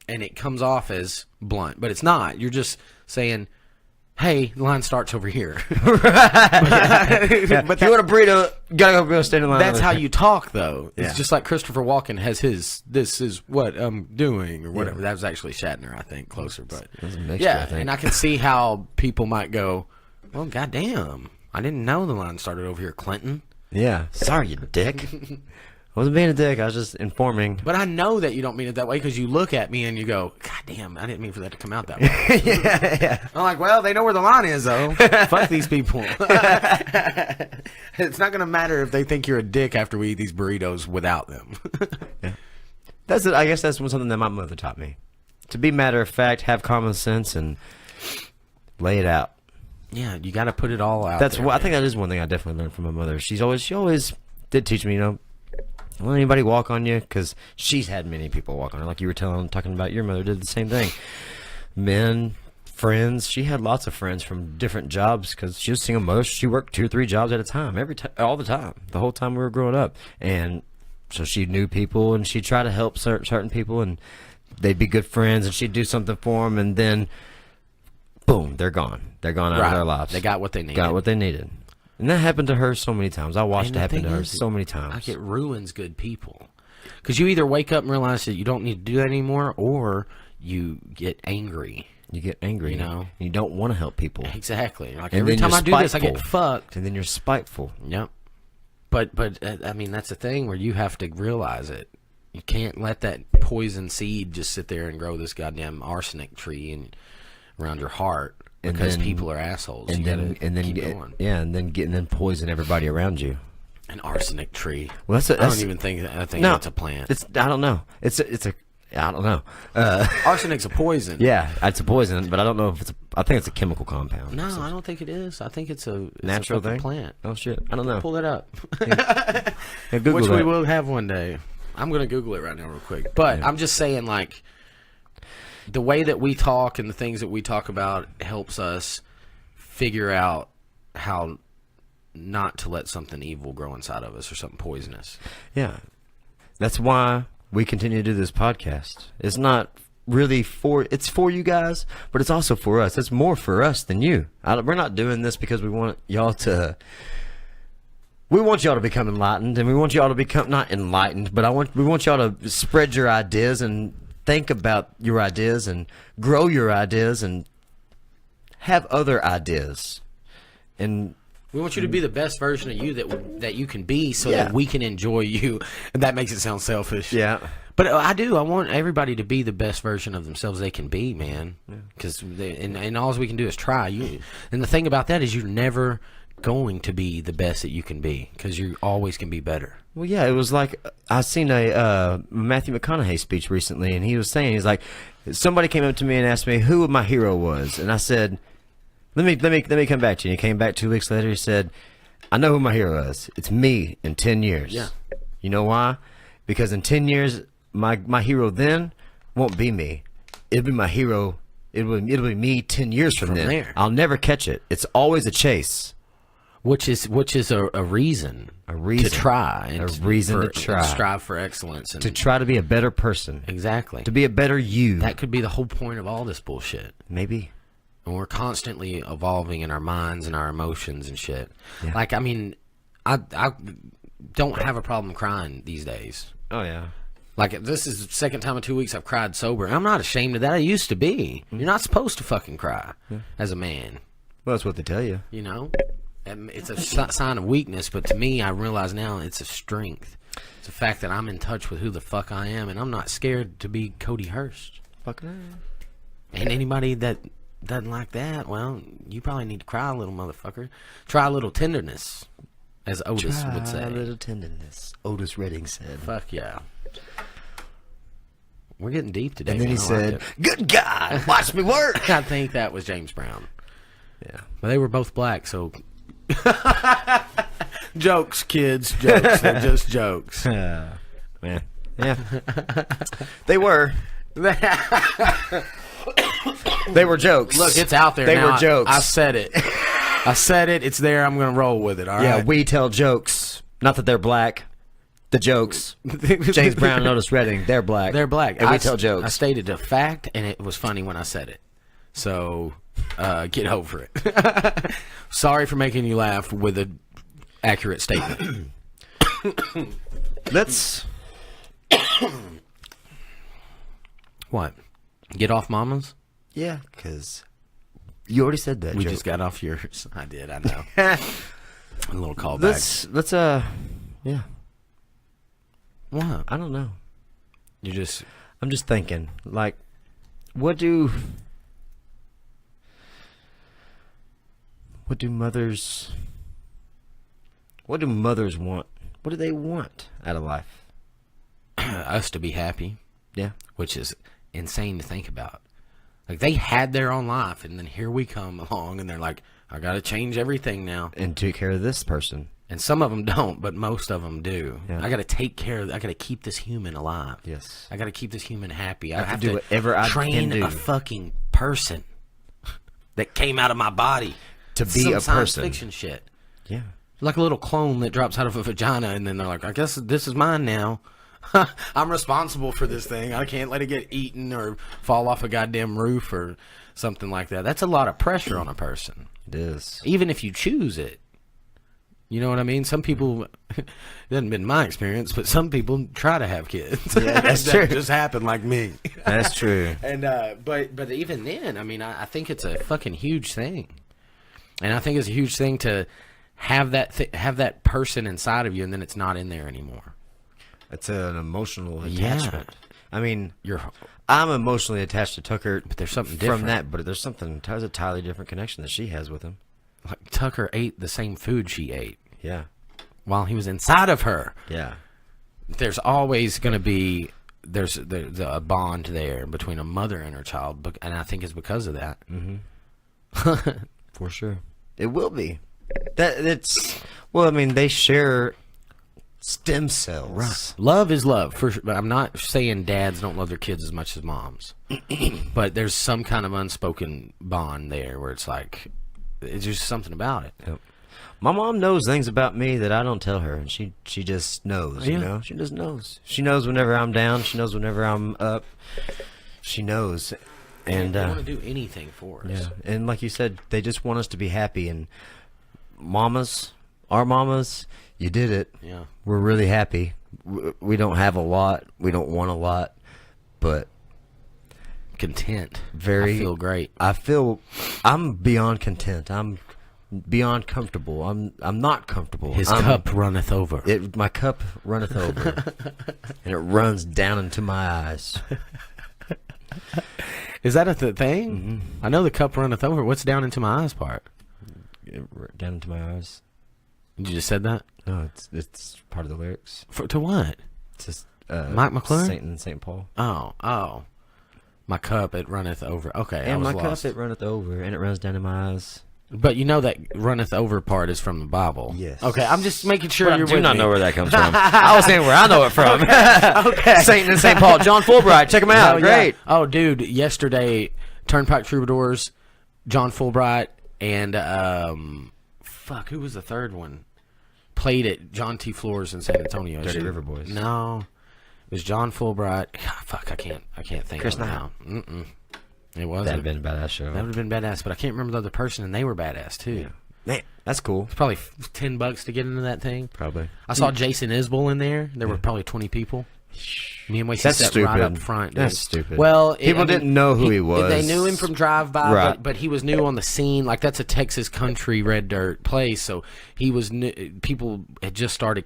and it comes off as blunt, but it's not. You're just saying, hey, the line starts over here. Yeah. But if you want a burrito, gotta go stand in line. That's how you talk, though. It's Yeah. just like Christopher Walken has his, this is what I'm doing, or whatever. That was actually Shatner, I think, closer. But was a mixture, yeah, I think. and I can see how people might go, well, goddamn, I didn't know the line started over here, Clinton. Yeah. Sorry, you dick. I wasn't being a dick. I was just informing. But I know that you don't mean it that way because you look at me and you go, God damn, I didn't mean for that to come out that way. Yeah. I'm like, well, they know where the line is, though. Fuck these people. It's not going to matter if they think you're a dick after we eat these burritos without them. Yeah. That's it. I guess that's something that my mother taught me. To be matter of fact, have common sense, and lay it out. Yeah, you got to put it all out. That's there, what I man. think. That is one thing I definitely learned from my mother. She always did teach me, don't let anybody walk on you, because she's had many people walk on her. Like you were talking about, your mother did the same thing. Men, friends. She had lots of friends from different jobs because she was a single mother. She worked 2 or 3 jobs at a time, all the time, the whole time we were growing up. And so she knew people, and she'd try to help certain people, and they'd be good friends, and she'd do something for them, and then boom, they're gone. They're gone out of their lives. They got what they needed. Got what they needed. And that happened to her so many times. I watched And it the happen to thing her is, so many times. Like, it ruins good people. Because you either wake up and realize that you don't need to do that anymore, or you get angry. You get angry, You know? and you don't want to help people. Exactly. Like, And every then time you're I do this, I get spiteful. fucked. And then you're spiteful. Yep. But I mean, that's the thing where you have to realize it. You can't let that poison seed just sit there and grow this goddamn arsenic tree around your heart And because then- people are assholes. And You then gotta keep going. and then poison everybody around you. An arsenic tree. Well, I don't even think. I think no, that's a plant. I don't know. I don't know. Arsenic's a poison. Yeah, it's a poison, but I don't know if I think it's a chemical compound. No, I don't think it is. I think it's a Natural fucking thing? plant. Oh shit, I don't know. Pull it up. Yeah, Google Which that. we will have one day. I'm gonna Google it right now, real quick. But I'm just saying, like, the way that we talk and the things that we talk about helps us figure out how not to let something evil grow inside of us or something poisonous. Yeah, that's why we continue to do this podcast. It's not really it's for you guys, but it's also for us. It's more for us than you. We're not doing this because we want y'all to. We want y'all to become enlightened, and we want y'all to become not enlightened, but we want y'all to spread your ideas and think about your ideas and grow your ideas and have other ideas. And We want you to be the best version of you that you can be, so Yeah. that we can enjoy you. And that makes it sound selfish. yeah, But I do. I want everybody to be the best version of themselves they can be, man. Because and all we can do is try. And the thing about that is, you're never going to be the best that you can be, because you always can be better. well, yeah, it was like I seen a Matthew McConaughey speech recently, and he was saying, he's like, somebody came up to me and asked me who my hero was, and I said, let me come back to you. And he came back 2 weeks later. He said, I know who my hero is. It's me in 10 years. Yeah. You know why? Because in 10 years, my hero then won't be me. It'll be my hero. It'll be me 10 years from then. there. I'll never catch it. It's always a chase. Which is a reason. A reason. to try. And A reason to try. Strive for excellence. And To try to be a better person. exactly. To be a better you. That could be the whole point of all this bullshit. Maybe. And we're constantly evolving in our minds and our emotions and shit. Yeah. Like, I mean, I don't have a problem crying these days. Oh, yeah. Like, this is the second time in 2 weeks I've cried sober. I'm not ashamed of that. I used to be. You're not supposed to fucking cry as a man, Well, that's what they tell you. you know? And it's a sign of weakness, but to me, I realize now it's a strength. It's the fact that I'm in touch with who the fuck I am, and I'm not scared to be Cody Hurst. Fucking And anybody that doesn't like that, well, you probably need to cry a little, motherfucker. Try a little tenderness, as Otis would say. a little tenderness. Otis Redding said. Fuck yeah. We're getting deep today. And then he man. I like said, it. good God, watch me work. I think that was James Brown. Yeah. But they were both black, so... Jokes, kids, jokes. They're just jokes. Man. Yeah. They were. They were jokes. Look, it's out there They now. were jokes. I said it. I said it. It's there. I'm going to roll with it, all Yeah, right? we tell jokes. Not that they're black. The jokes. James Brown and Otis Redding, they're black. They're black. And we I tell jokes. I stated a fact, and it was funny when I said it. So Get over it. Sorry for making you laugh with an accurate statement. Let's. What? Get off mamas? Yeah, because you already said that. We joke. just got off yours. I did. I know. A little callback. Let's yeah. What? I don't know. I'm just thinking, like, what do mothers want? What do they want out of life? Us to be happy. Yeah. Which is insane to think about. Like, they had their own life, and then here we come along, and they're like, I got to change everything now. And take care of this person. And some of them don't, but most of them do. Yeah. I got to take care of. I got to keep this human alive. Yes. I got to keep this human happy. I have to do whatever I train can do a fucking person that came out of my body to be some a science person. fiction shit. Yeah. Like a little clone that drops out of a vagina, and then they're like, I guess this is mine now. I'm responsible for this thing. I can't let it get eaten or fall off a goddamn roof or something like that. That's a lot of pressure on a person. It is. Even if you choose it. You know what I mean? Some people, it hasn't been my experience, but some people try to have kids. Yeah, that's that true. just happened like me. That's true. And but even then, I mean, I think it's a fucking huge thing. And I think it's a huge thing to have that person inside of you, and then it's not in there anymore. It's an emotional attachment. Yeah. I mean, You're I'm emotionally attached to Tucker, But there's something from different. that. But there's a entirely different connection that she has with him. like Tucker ate the same food she ate Yeah. while he was inside of her. Yeah. There's always going to be there's a bond there between a mother and her child, and I think it's because of that. Mm-hmm. For sure, it will be. Well, I mean, they share stem cells. Right. Love is love. But I'm not saying dads don't love their kids as much as moms, but there's some kind of unspoken bond there where it's like it's just something about it. Yep. My mom knows things about me that I don't tell her, and she just knows. Yeah. You know, she just knows. She knows whenever I'm down. She knows whenever I'm up. She knows, and they want to do anything for us. yeah. And like you said, they just want us to be happy. And our mamas, you did it. Yeah. We're really happy. We don't have a lot. We don't want a lot, but Content. very I feel great. I'm beyond content. I'm beyond comfortable. I'm not comfortable. His cup runneth over. My cup runneth over, and it runs down into my eyes. Is that a thing? Mm-hmm. I know the cup runneth over. What's down into my eyes part? Down into my eyes. You just said that? No, it's part of the lyrics. To what? It's just Mike McClure? Saint and Saint Paul. Oh. My cup, it runneth over. Okay, I And was my lost. cup, it runneth over, and it runs down in my eyes. But you know that runneth over part is from the Bible. Yes. Okay, I'm just making sure But I you're do with not me. know where that comes from. I was saying where I know it from. Okay. Saint and Saint Paul. John Fulbright. Check him out. Oh, yeah. Great. Oh, dude, yesterday, Turnpike Troubadours, John Fulbright, and who was the third one? Played at John T. Floors in San Antonio. Dirty River Boys. No, it was John Fulbright. God, I can't think Chris of it now. It wasn't. That'd have been a badass show. That would have been badass, but I can't remember the other person, and they were badass too. Man, that's cool. It's probably $10 to get into that thing. Probably. I saw Jason Isbell in there. There were probably 20 people. Me and Wasey That's sat stupid. right up front. Dude. That's stupid. Well, People didn't know who he was. They knew him from drive-by, Right. but he was new on the scene. Like, that's a Texas country red dirt place, so he was new. People had just started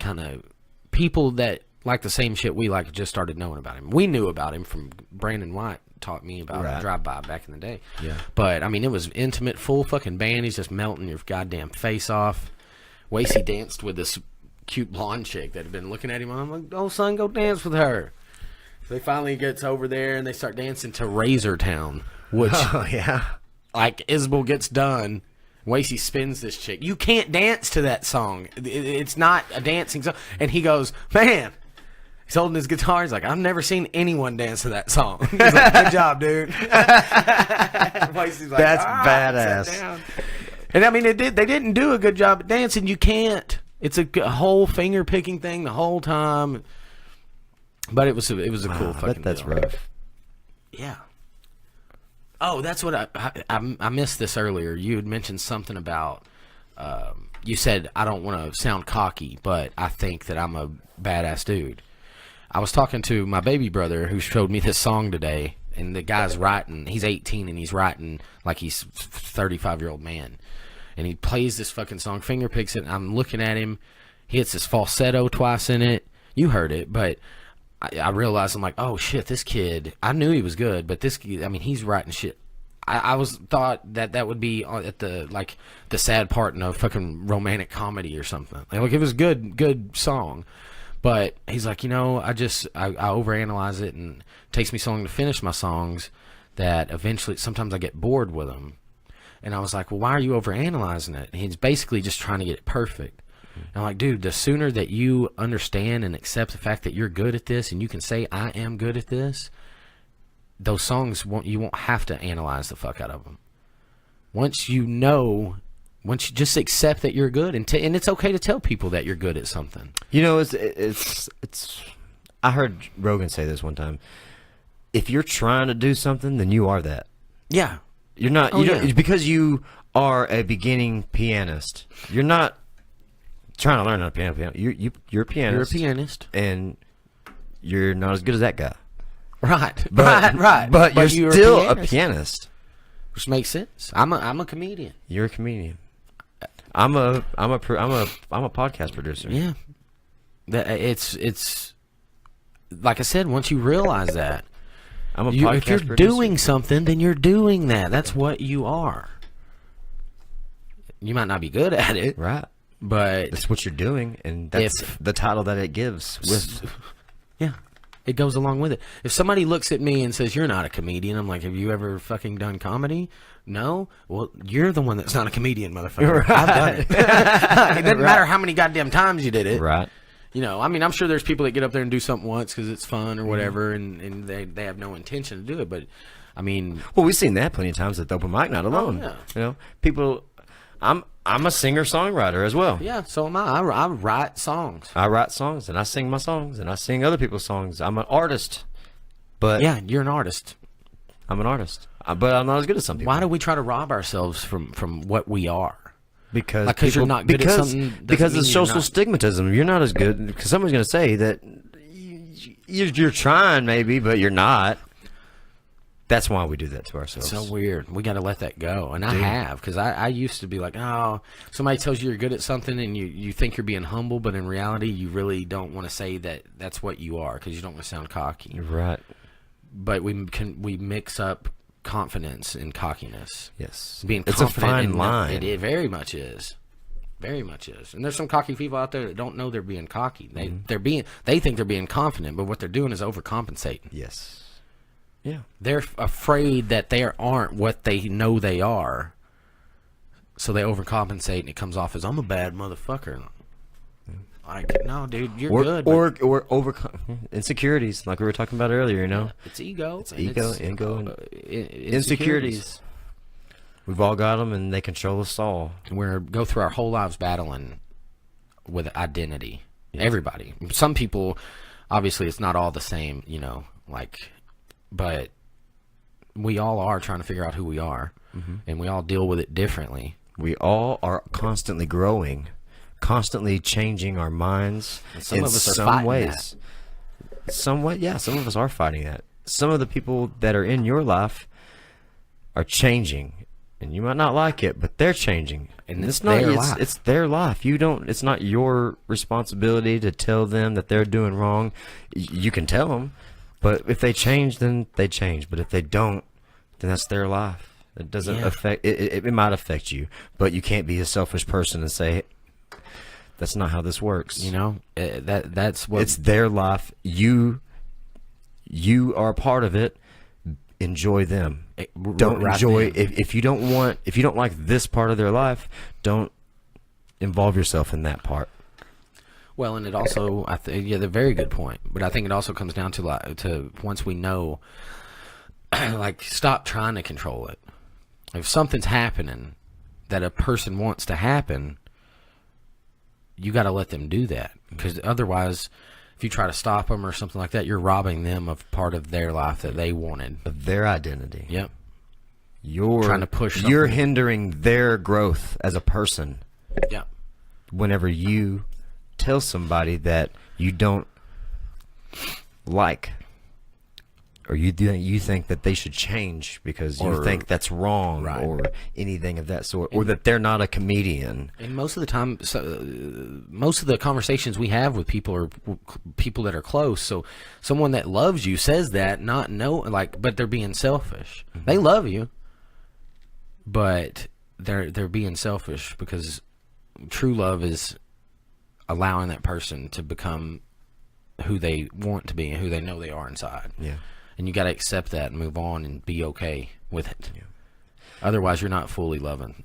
people that like the same shit we like just started knowing about him. We knew about him from Brandon White taught me about Right. drive-by back in the day. Yeah. But, I mean, it was intimate, full fucking band. He's just melting your goddamn face off. Wasey danced with this cute blonde chick that had been looking at him. I'm like, oh, son, go dance with her. So they finally gets over there and they start dancing to Razor Town, which, Oh, yeah. like, Isbell gets done. Wasey spins this chick. You can't dance to that song. It's not a dancing song. And he goes, man. He's holding his guitar. He's like, I've never seen anyone dance to that song. He's like, good job, dude. Wasey's like, That's "Ah," badass. sat down. And I mean, they didn't do a good job at dancing. You can't. It's a whole finger picking thing the whole time. But it was a cool I fucking bet that's deal. rough. Yeah. Oh, that's what I missed this earlier. You had mentioned something about you said I don't want to sound cocky, but I think that I'm a badass dude. I was talking to my baby brother who showed me this song today, and the guy's writing. He's 18 and he's writing like he's 35-year-old man, and he plays this fucking song, finger picks it. And I'm looking at him. He hits his falsetto twice in it. You heard it, but I realized I'm like, oh shit, this kid. I knew he was good, but this kid, I mean, he's writing shit. I thought that would be at the sad part in a fucking romantic comedy or something. Like it was good song, but he's like, I overanalyze it, and it takes me so long to finish my songs that eventually sometimes I get bored with them. And I was like, well, why are you overanalyzing it? And he's basically just trying to get it perfect. And I'm like, dude, the sooner that you understand and accept the fact that you're good at this, and you can say I am good at this, those songs you won't have to analyze the fuck out of them. Once you just accept that you're good, and it's okay to tell people that you're good at something. It's I heard Rogan say this one time. If you're trying to do something, then you are that. Yeah. You're not because you are a beginning pianist. You're not trying to learn how to piano. You're a pianist. You're a pianist. And you're not as good as that guy. Right. But you're still a pianist. Which makes sense. I'm a comedian. You're a comedian. I'm a podcast producer. Yeah. It's like I said, once you realize that, I'm a podcast if you're producer. doing something, then you're doing that. That's what you are. You might not be good at it. Right. But that's what you're doing, and that's the title that it gives. Yeah. It goes along with it. If somebody looks at me and says, you're not a comedian, I'm like, have you ever fucking done comedy? No? Well, you're the one that's not a comedian, motherfucker. Right. I've done it. It doesn't matter how many goddamn times you did it. Right. I'm sure there's people that get up there and do something once because it's fun or whatever, and they have no intention to do it. But, I mean... Well, we've seen that plenty of times at the open mic night alone. Oh, yeah. People... I'm a singer-songwriter as well. Yeah, so am I. I write songs. I write songs, and I sing my songs, and I sing other people's songs. I'm an artist. But yeah, you're an artist. I'm an artist. But I'm not as good as some people. Why do we try to rob ourselves from what we are? Because you're not good at something. Because of social stigmatism. You're not as good. Because somebody's going to say that you're trying, maybe, but you're not. That's why we do that to ourselves. So weird. We got to let that go. And I have, because I used to be like, oh, somebody tells you you're good at something and you think you're being humble, but in reality, you really don't want to say that that's what you are because you don't want to sound cocky. Right. But we mix up confidence and cockiness. Yes. Being it's confident. A fine line. It very much is. Very much is. And there's some cocky people out there that don't know they're being cocky. They think they're being confident, but what they're doing is overcompensating. Yes. Yeah. They're afraid that they aren't what they know they are, so they overcompensate, and it comes off as, I'm a bad motherfucker. Like, no, dude, you're good. Or insecurities, like we were talking about earlier, Yeah, it's ego. It's ego, insecurities. We've all got them, and they control us all. We go through our whole lives battling with identity. Yeah. Everybody. Some people, obviously, it's not all the same, but we all are trying to figure out who we are, and we all deal with it differently. We all are constantly growing, constantly changing our minds. And some of us are fighting ways. Some of us are fighting that. Some of the people that are in your life are changing, and you might not like it, but they're changing. And it's not their life. It's their life. It's not your responsibility to tell them that they're doing wrong. You can tell them. But if they change, then they change. But if they don't, then that's their life. It doesn't affect. It might affect you, but you can't be a selfish person and say, "That's not how this works." That's what it's their life. You are a part of it. Enjoy them. Don't enjoy if you don't like this part of their life. Don't involve yourself in that part. Well, and it also, that's a very good point. But I think it also comes down to once we know, stop trying to control it. If something's happening that a person wants to happen, you got to let them do that. Because otherwise, if you try to stop them or something like that, you're robbing them of part of their life that they wanted. Of their identity. Yep. you're trying to push something. You're hindering their growth as a person. Yeah. Whenever you tell somebody that you don't like, or you think that they should change because you think that's wrong, Right. or anything of that sort, or that they're not a comedian. And most of the time, most of the conversations we have with people are people that are close. So someone that loves you says that, but they're being selfish. Mm-hmm. They love you, but they're being selfish, because true love is allowing that person to become who they want to be and who they know they are inside. Yeah. And you got to accept that and move on and be okay with it. Yeah. Otherwise, you're not fully loving.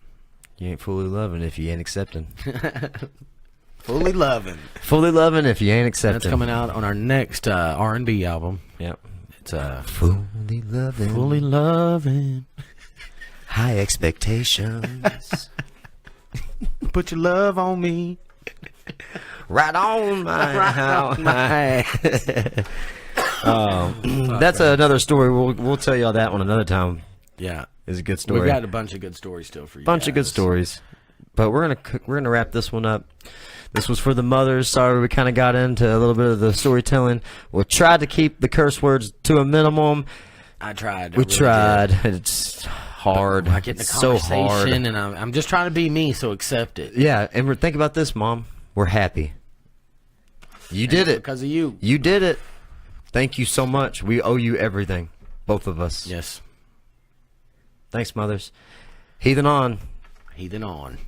You ain't fully loving if you ain't accepting. Fully loving. Fully loving if you ain't accepting. That's coming out on our next R&B album. Yep. It's fully loving. Fully loving. High expectations. Put your love on me. Right on my that's another story. We'll tell y'all that one another time. Yeah, it's a good story. We've got a bunch of good stories still for you. Bunch of good stories, but we're gonna wrap this one up. This was for the mothers. Sorry, we kind of got into a little bit of the storytelling. We tried to keep the curse words to a minimum. I tried. We tried. It's hard. I get in the so conversation, hard, and I'm just trying to be me. So accept it. Yeah, and think about this, Mom. We're happy. You did it because of you. You did it. Thank you so much. We owe you everything, both of us. Yes. Thanks, mothers. Heathen on. Heathen on.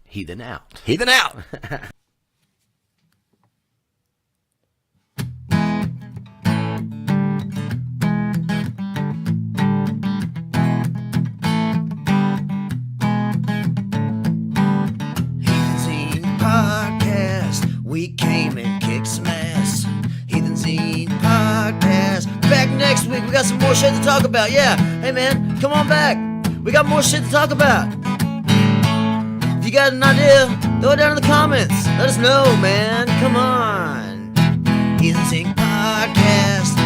Heathen out. Heathen out. Podcast. We came and kicked some ass. Heathens Podcast. Back next week. We got some more shit to talk about. Yeah. Hey man, come on back. We got more shit to talk about. If you got an idea, throw it down in the comments. Let us know, man. Come on. Heathens Podcast.